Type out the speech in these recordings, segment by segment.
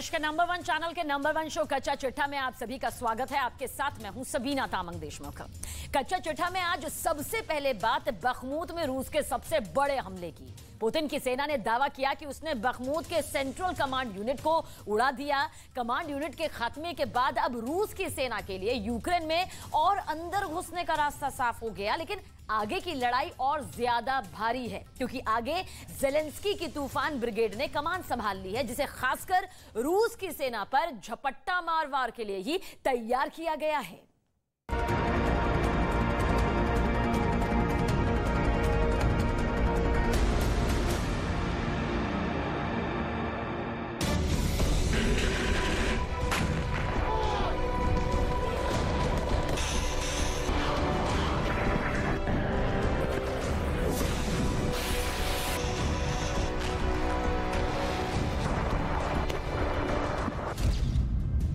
देश के number 1 channel के नंबर 1 शो कच्चा चिट्ठा में आप सभी का स्वागत है। आपके साथ मैं हूं सबीना तामंग देशमुख। कच्चा चिट्ठा में आज सबसे पहले बात बखमूत में रूस के सबसे बड़े हमले की। पुतिन की सेना ने दावा किया कि उसने बखमूत के सेंट्रल कमांड यूनिट को उड़ा दिया। कमांड यूनिट के खात्मे के बाद अब रूस की सेना के लिए यूक्रेन में और अंदर घुसने का रास्ता साफ हो गया, लेकिन आगे की लड़ाई और ज्यादा भारी है क्योंकि आगे ज़ेलेंस्की की तूफान ब्रिगेड ने कमान संभाल ली है, जिसे खासकर रूस की सेना पर झपट्टा मार वार के लिए ही तैयार किया गया है।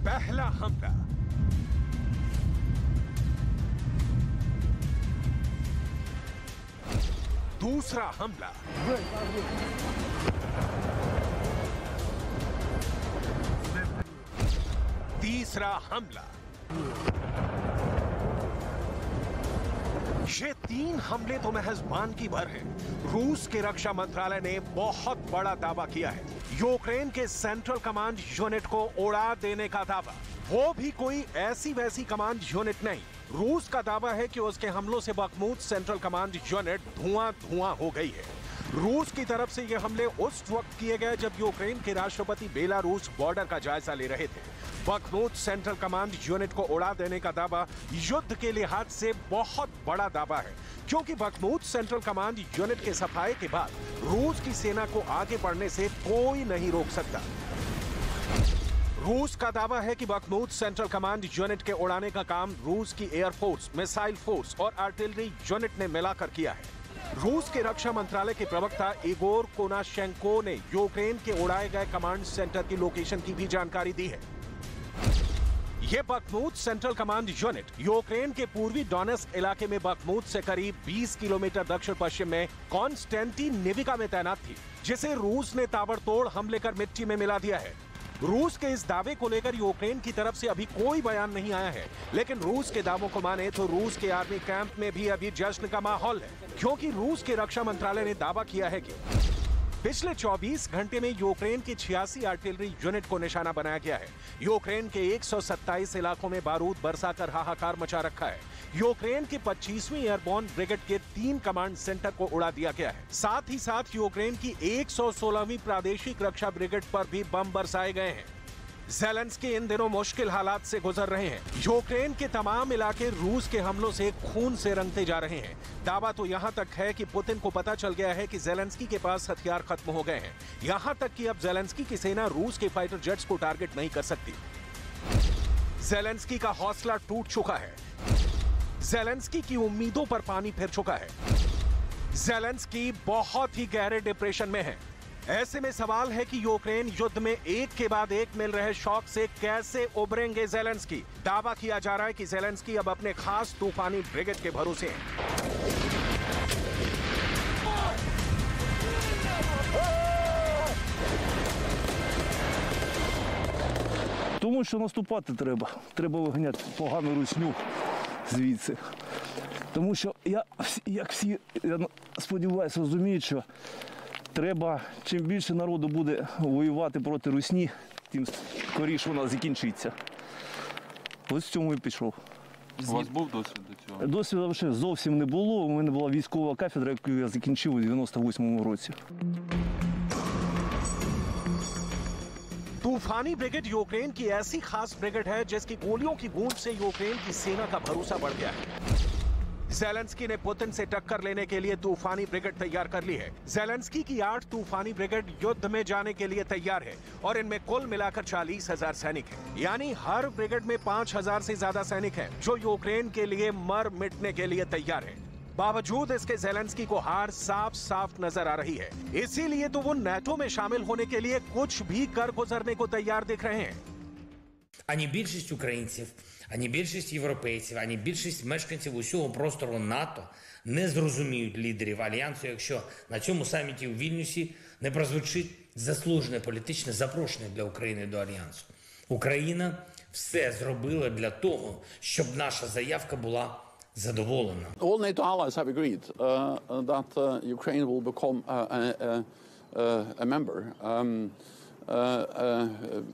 पहला हमला। दूसरा हमला। तीसरा हमला। ये 3 हमले तो महज बान की भर हैं। रूस के रक्षा मंत्रालय ने बहुत बड़ा दावा किया है। यूक्रेन के सेंट्रल कमांड यूनिट को उड़ा देने का दावा, वो भी कोई ऐसी वैसी कमांड यूनिट नहीं। रूस का दावा है कि उसके हमलों से बखमूत सेंट्रल कमांड यूनिट धुआं धुआं हो गई है। रूस की तरफ से ये हमले उस वक्त किए गए जब यूक्रेन के राष्ट्रपति बेलारूस बॉर्डर का जायजा ले रहे थे। बखमूत सेंट्रल कमांड यूनिट को उड़ा देने का दावा युद्ध के लिहाज से बहुत बड़ा दावा है, क्योंकि बखमूत सेंट्रल कमांड यूनिट के सफाये के बाद रूस की सेना को आगे बढ़ने से कोई नहीं रोक सकता। रूस का दावा है कि बखमूत सेंट्रल कमांड यूनिट के उड़ाने का काम रूस की एयरफोर्स, मिसाइल फोर्स और आर्टिलरी यूनिट ने मिलाकर किया है। रूस के रक्षा मंत्रालय के प्रवक्ता इगोर कोनाशेंको ने यूक्रेन के उड़ाए गए कमांड सेंटर की लोकेशन की भी जानकारी दी है। ये Bakhmut central command unit Ukraine के पूर्वी डोनेस्क इलाके में बखमूत से करीब 20 किलोमीटर दक्षिण पश्चिम में कॉन्स्टेंटिनोविका में तैनात थी, जिसे रूस ने ताबड़तोड़ हमले कर मिट्टी में मिला दिया है। रूस के इस दावे को लेकर यूक्रेन की तरफ से अभी कोई बयान नहीं आया है, लेकिन रूस के दावों को माने तो रूस के आर्मी कैंप में भी अभी जश्न का माहौल है, क्योंकि रूस के रक्षा मंत्रालय ने दावा किया है कि पिछले 24 घंटे में यूक्रेन की 86 आर्टिलरी यूनिट को निशाना बनाया गया है। यूक्रेन के 127 इलाकों में बारूद बरसाकर हाहाकार मचा रखा है। यूक्रेन के 25वीं एयरबोर्न ब्रिगेड के 3 कमांड सेंटर को उड़ा दिया गया है। साथ ही साथ यूक्रेन की 116वीं प्रादेशिक रक्षा ब्रिगेड पर भी बम बरसाए गए हैं। ज़ेलेंस्की इन दिनों मुश्किल हालात से गुजर रहे हैं। यूक्रेन के तमाम इलाके रूस के हमलों से खून से रंगते जा रहे हैं। दावा तो यहां तक है कि पुतिन को पता चल गया है कि ज़ेलेंस्की के पास हथियार खत्म हो गए हैं। यहां तक कि अब ज़ेलेंस्की की सेना रूस के फाइटर जेट्स को टारगेट नहीं कर सकती। ज़ेलेंस्की का हौसला टूट चुका है। ज़ेलेंस्की की उम्मीदों पर पानी फिर चुका है। ज़ेलेंस्की बहुत ही गहरे डिप्रेशन में है। ऐसे में सवाल है कि यूक्रेन युद्ध में एक के बाद एक मिल रहे शॉक से कैसे उबरेंगे ज़ेलेंस्की। दावा किया जा रहा है कि ज़ेलेंस्की अब अपने खास तूफानी ब्रिगेड के भरोसे हैं। Тому що наступати треба. Треба виганяти погану русню звідси. Тому що як всі, я сподіваюся, розуміють, що треба, чим більше народу буде воювати проти русні, тим скоріше вона закінчиться. Ось в цьому і пішов. У вас був досвід до цього? Досвіду вже зовсім не було. У мене була військова кафедра, яку я закінчив у 98-му році. तूफानी ब्रिगेड यूक्रेन की ऐसी खास ब्रिगेड है जिसकी गोलियों की बूंद से यूक्रेन की सेना का भरोसा बढ़ गया है। ज़ेलेंस्की ने पुतिन से टक्कर लेने के लिए तूफानी ब्रिगेड तैयार कर ली है। ज़ेलेंस्की की 8 तूफानी ब्रिगेड युद्ध में जाने के लिए तैयार है और इनमें कुल मिलाकर 40,000 सैनिक हैं। यानी हर ब्रिगेड में 5,000 से ज्यादा सैनिक हैं, जो यूक्रेन के लिए मर मिटने के लिए तैयार हैं। बावजूद इसके ज़ेलेंस्की को हार साफ साफ नजर आ रही है। इसीलिए तो वो नाटो में शामिल होने के लिए कुछ भी कर गुजरने को तैयार दिख रहे हैं। Ані більшість українців, ані більшість європейців, ані більшість мешканців усього простору НАТО не зрозуміють лідерів Альянсу, якщо на цьому саміті у Вільнюсі не прозвучить заслужене політичне запрошення для України до Альянсу. Україна все зробила для того, щоб наша заявка була задоволена. All NATO allies have agreed that Ukraine will become a member.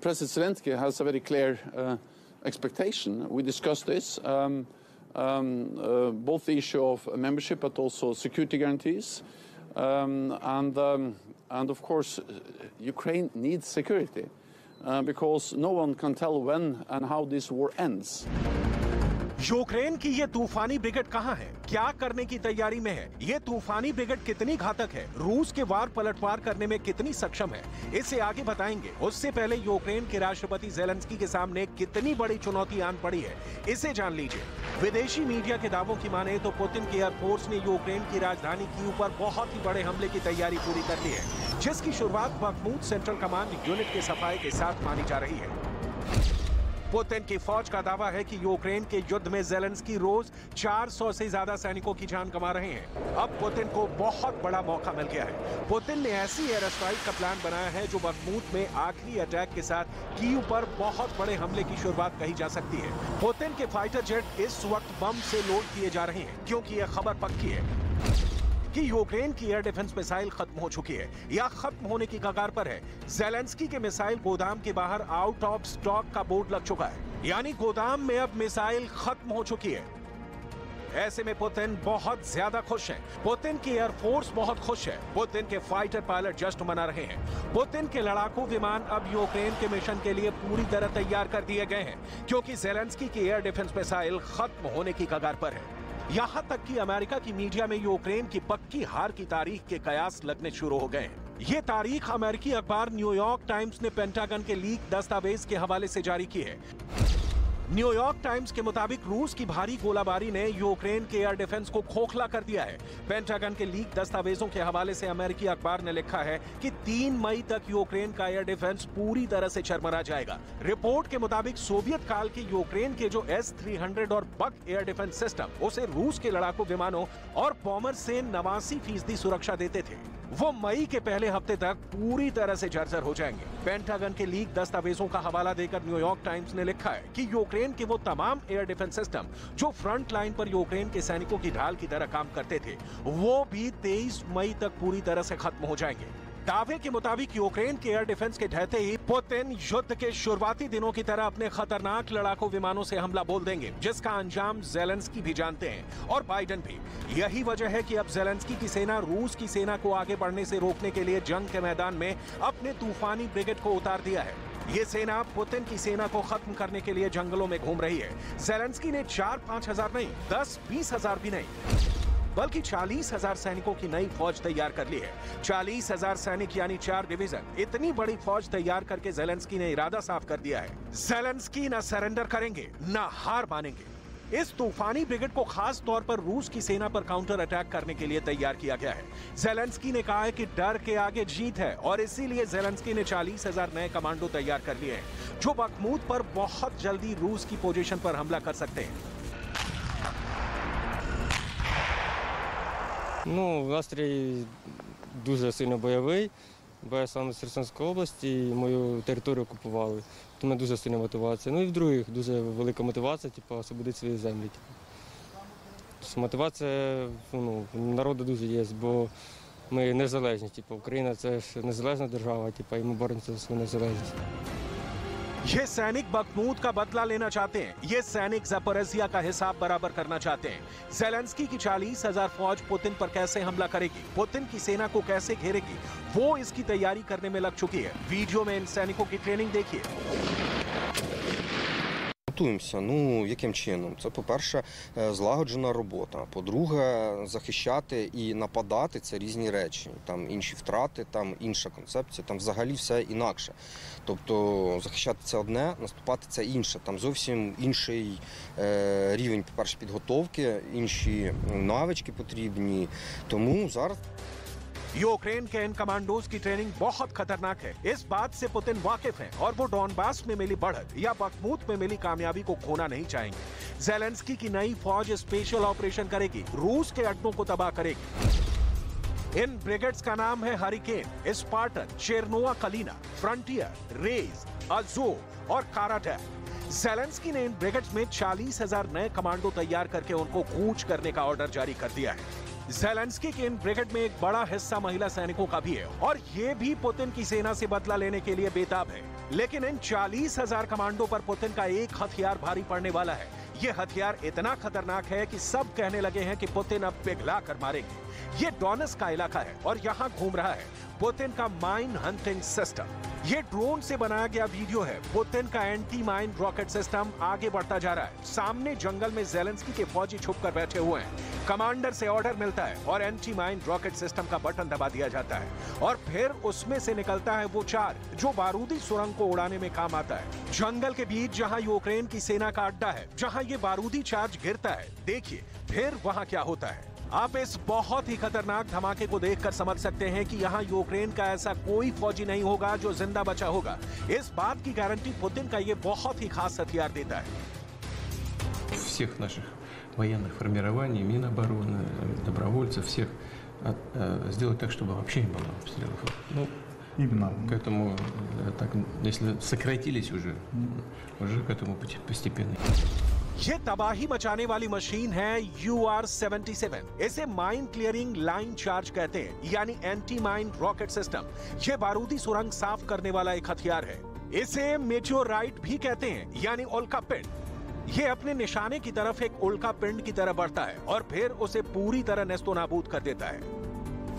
President Zelensky has a very clear expectation. We discussed this, both the issue of membership but also security guarantees. And of course, Ukraine needs security because no one can tell when and how this war ends. Ukraine की ये तूफानी brigade कहां है, क्या करने की तैयारी में है, ये तूफानी ब्रिगेड कितनी घातक है, रूस के वार पलटवार करने में कितनी सक्षम है, इसे आगे बताएंगे। उससे पहले यूक्रेन के राष्ट्रपति ज़ेलेंस्की के सामने कितनी बड़ी चुनौती आन पड़ी है, इसे जान लीजिए। विदेशी मीडिया के दावों की माने तो पुतिन की एयरफोर्स ने यूक्रेन की राजधानी कीव पर बहुत ही बड़े हमले की तैयारी पूरी कर ली है, जिसकी शुरुआत बखमूत सेंट्रल कमांड यूनिट के सफाई के साथ मानी जा रही है। पुतिन की फौज का दावा है कि यूक्रेन के युद्ध में ज़ेलेंस्की रोज 400 से ज्यादा सैनिकों की जान गंवा रहे हैं। अब पुतिन को बहुत बड़ा मौका मिल गया है। पुतिन ने ऐसी एयर स्ट्राइक का प्लान बनाया है जो बखमूत में आखिरी अटैक के साथ कीव पर बहुत बड़े हमले की शुरुआत कही जा सकती है। पुतिन के फाइटर जेट इस वक्त बम से लोड किए जा रहे हैं, क्योंकि यह खबर पक्की है कि यूक्रेन की एयर डिफेंस मिसाइल खत्म हो चुकी है या खत्म होने की कगार पर है। ज़ेलेंस्की के मिसाइल गोदाम के बाहर आउट ऑफ स्टॉक का बोर्ड लग चुका है, यानी गोदाम में अब मिसाइल खत्म हो चुकी है। ऐसे में पुतिन बहुत ज्यादा खुश हैं। पुतिन की एयरफोर्स बहुत खुश है। पुतिन के फाइटर पायलट जश्न मना रहे हैं। पुतिन के लड़ाकू विमान अब यूक्रेन के मिशन के लिए पूरी तरह तैयार कर दिए गए हैं, क्योंकि ज़ेलेंस्की की एयर डिफेंस मिसाइल खत्म होने की कगार पर है। यहाँ तक कि अमेरिका की मीडिया में यूक्रेन की पक्की हार की तारीख के कयास लगने शुरू हो गए हैं। ये तारीख अमेरिकी अखबार न्यूयॉर्क टाइम्स ने पेंटागन के लीक दस्तावेज के हवाले से जारी की है। न्यूयॉर्क टाइम्स के मुताबिक रूस की भारी गोलाबारी ने यूक्रेन के एयर डिफेंस को खोखला कर दिया है। पेंटागन के लीक दस्तावेजों के हवाले से अमेरिकी अखबार ने लिखा है कि 3 मई तक यूक्रेन का एयर डिफेंस पूरी तरह से चरमरा जाएगा। रिपोर्ट के मुताबिक सोवियत काल के यूक्रेन के जो S-300 और बक एयर डिफेंस सिस्टम उसे रूस के लड़ाकू विमानों और बॉमर से 89% सुरक्षा देते थे, वो मई के पहले हफ्ते तक पूरी तरह से जर्जर हो जाएंगे। पेंटागन के लीक दस्तावेजों का हवाला देकर न्यूयॉर्क टाइम्स ने लिखा है कि यूक्रेन के वो तमाम एयर डिफेंस सिस्टम जो फ्रंट लाइन पर यूक्रेन के सैनिकों की ढाल की तरह काम करते थे, वो भी 23 मई तक पूरी तरह से खत्म हो जाएंगे। दावे के मुताबिक यूक्रेन के एयर डिफेंस के ढहते ही पुतिन युद्ध के शुरुआती दिनों की तरह अपने खतरनाक लड़ाकू विमानों से हमला बोल देंगे, जिसका अंजाम ज़ेलेंस्की भी जानते हैं और बाइडेन भी। यही वजह है कि अब ज़ेलेंस्की की सेना रूस की सेना को आगे बढ़ने से रोकने के लिए जंग के मैदान में अपने तूफानी ब्रिगेड को उतार दिया है। ये सेना पुतिन की सेना को खत्म करने के लिए जंगलों में घूम रही है। ज़ेलेंस्की ने 4-5 हजार नहीं, 10-20 हजार भी नहीं, बल्कि 40,000 सैनिकों की नई फौज तैयार कर ली है। 40,000 सैनिक यानी 4 डिवीजन। इतनी बड़ी फौज तैयार करके ज़ेलेंस्की ने इरादा साफ कर दिया है। ज़ेलेंस्की न सरेंडर करेंगे, न हार मानेंगे। इस तूफानी ब्रिगेड को खास तौर पर रूस की सेना पर काउंटर अटैक करने के लिए तैयार किया गया है। ज़ेलेंस्की ने कहा है कि डर के आगे जीत है और इसीलिए ज़ेलेंस्की ने 40,000 नए कमांडो तैयार कर लिए हैं, जो बखमूत पर बहुत जल्दी रूस की पोजीशन पर हमला कर सकते हैं। Ну, настрій дуже сильно бойовий, бо я сам з Херсонської області, і мою територію окупували. Тому дуже сильна мотивація. Ну і в-других, дуже велика мотивація, освободити свої землі. Тобто мотивація народу дуже є, бо ми незалежні. Україна – це ж незалежна держава, і ми боремося за свою незалежність. ये सैनिक बखमूत का बदला लेना चाहते हैं। ये सैनिक ज़पोरिज़िया का हिसाब बराबर करना चाहते हैं। ज़ेलेंस्की की 40,000 फौज पुतिन पर कैसे हमला करेगी, पुतिन की सेना को कैसे घेरेगी, वो इसकी तैयारी करने में लग चुकी है। वीडियो में इन सैनिकों की ट्रेनिंग देखिए। Готуємося. Ну, яким чином? Це, по-перше, злагоджена робота. По-друге, захищати і нападати – це різні речі. Там інші втрати, там інша концепція, там взагалі все інакше. Тобто захищати – це одне, наступати – це інше. Там зовсім інший рівень, по-перше, підготовки, інші навички потрібні. Тому зараз... यूक्रेन के इन कमांडोज की ट्रेनिंग बहुत खतरनाक है। इस बात से पुतिन वाकिफ हैं और वो डॉनबास में मिली बढ़त या बखमूत में मिली कामयाबी को खोना नहीं चाहेंगे। ज़ेलेंस्की की नई फौज स्पेशल ऑपरेशन करेगी, रूस के अड्डों को तबाह करेगी। इन ब्रिगेड्स का नाम है Hurricane, Spartan, Chervona Kalyna, Frontier, Rage, Azov और काराटैक। ज़ेलेंस्की ने इन ब्रिगेड्स में 40,000 नए कमांडो तैयार करके उनको कूच करने का ऑर्डर जारी कर दिया है। ज़ेलेंस्की के इन ब्रिगेड में एक बड़ा हिस्सा महिला सैनिकों का भी है और ये भी पुतिन की सेना से बदला लेने के लिए बेताब है। लेकिन इन 40,000 कमांडो पर पुतिन का एक हथियार भारी पड़ने वाला है। ये हथियार इतना खतरनाक है कि सब कहने लगे हैं कि पुतिन अब पिघला कर मारेंगे। ये डोनेट्स्क का इलाका है और यहाँ घूम रहा है पुतिन का माइन हंटिंग सिस्टम। ये ड्रोन से बनाया गया वीडियो है। पुतिन का एंटी माइन रॉकेट सिस्टम आगे बढ़ता जा रहा है। सामने जंगल में ज़ेलेंस्की के फौजी छुपकर बैठे हुए हैं। कमांडर से ऑर्डर मिलता है और एंटी माइन रॉकेट सिस्टम का बटन दबा दिया जाता है और फिर उसमें से निकलता है वो चार्ज जो बारूदी सुरंग को उड़ाने में काम आता है। जंगल के बीच जहां यूक्रेन की सेना का अड्डा है, जहां ये बारूदी चार्ज गिरता है, देखिए फिर वहां क्या होता है। आप इस बहुत ही खतरनाक धमाके को देखकर समझ सकते हैं कि यहाँ यूक्रेन का ऐसा कोई फौजी नहीं होगा जो जिंदा बचा होगा। इस बात की गारंटी पुतिन का ये बहुत ही खास हथियार देता है। Всех наших военных формирований, Минобороны, добровольцев, всех сделать так, чтобы вообще не было обстрелов. Ну, именно к этому, так, если сократились уже к этому постепенно. ये तबाही मचाने वाली मशीन है UR-77। इसे माइन क्लियरिंग लाइन चार्ज कहते हैं, यानी एंटी माइन रॉकेट सिस्टम। ये बारूदी सुरंग साफ करने वाला एक हथियार है। इसे मेटियोराइट भी कहते हैं, यानी उल्का पिंड। ये अपने निशाने की तरफ एक उल्का पिंड की तरह बढ़ता है और फिर उसे पूरी तरह नेस्तोनाबूद कर देता है।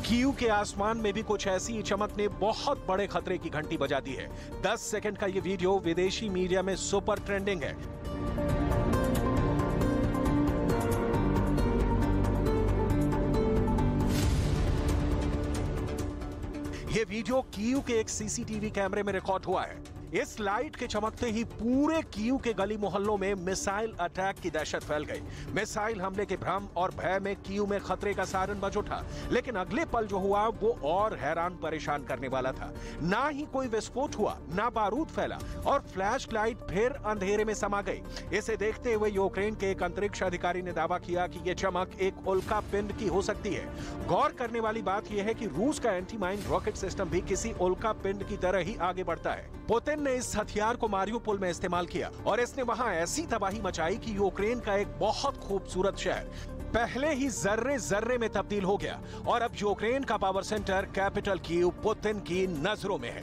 कीव के आसमान में भी कुछ ऐसी ही चमक ने बहुत बड़े खतरे की घंटी बजा दी है। 10 सेकंड का ये वीडियो विदेशी मीडिया में सुपर ट्रेंडिंग है। ये वीडियो कीव के एक सीसीटीवी कैमरे में रिकॉर्ड हुआ है। इस लाइट के चमकते ही पूरे कीव के गली मोहल्लों में मिसाइल अटैक की दहशत फैल गई। मिसाइल हमले के भ्रम और भय में कीव में खतरे का सायरन बज उठा। लेकिन अगले पल जो हुआ वो और हैरान परेशान करने वाला था। ना ही कोई विस्फोट हुआ, ना बारूद फैला और फ्लैश लाइट फिर अंधेरे में समा गई। इसे देखते हुए यूक्रेन के एक अंतरिक्ष अधिकारी ने दावा किया कि यह चमक एक उल्का पिंड की हो सकती है। गौर करने वाली बात यह है कि रूस का एंटी माइन रॉकेट सिस्टम भी किसी उल्का पिंड की तरह ही आगे बढ़ता है। पुतिन ने इस हथियार को मारियोपोल में इस्तेमाल किया और इसने वहां ऐसी तबाही मचाई कि यूक्रेन का एक बहुत खूबसूरत शहर पहले ही जर्रे जर्रे में तब्दील हो गया और अब यूक्रेन का power centre capital Kyiv Putin की नजरों में है।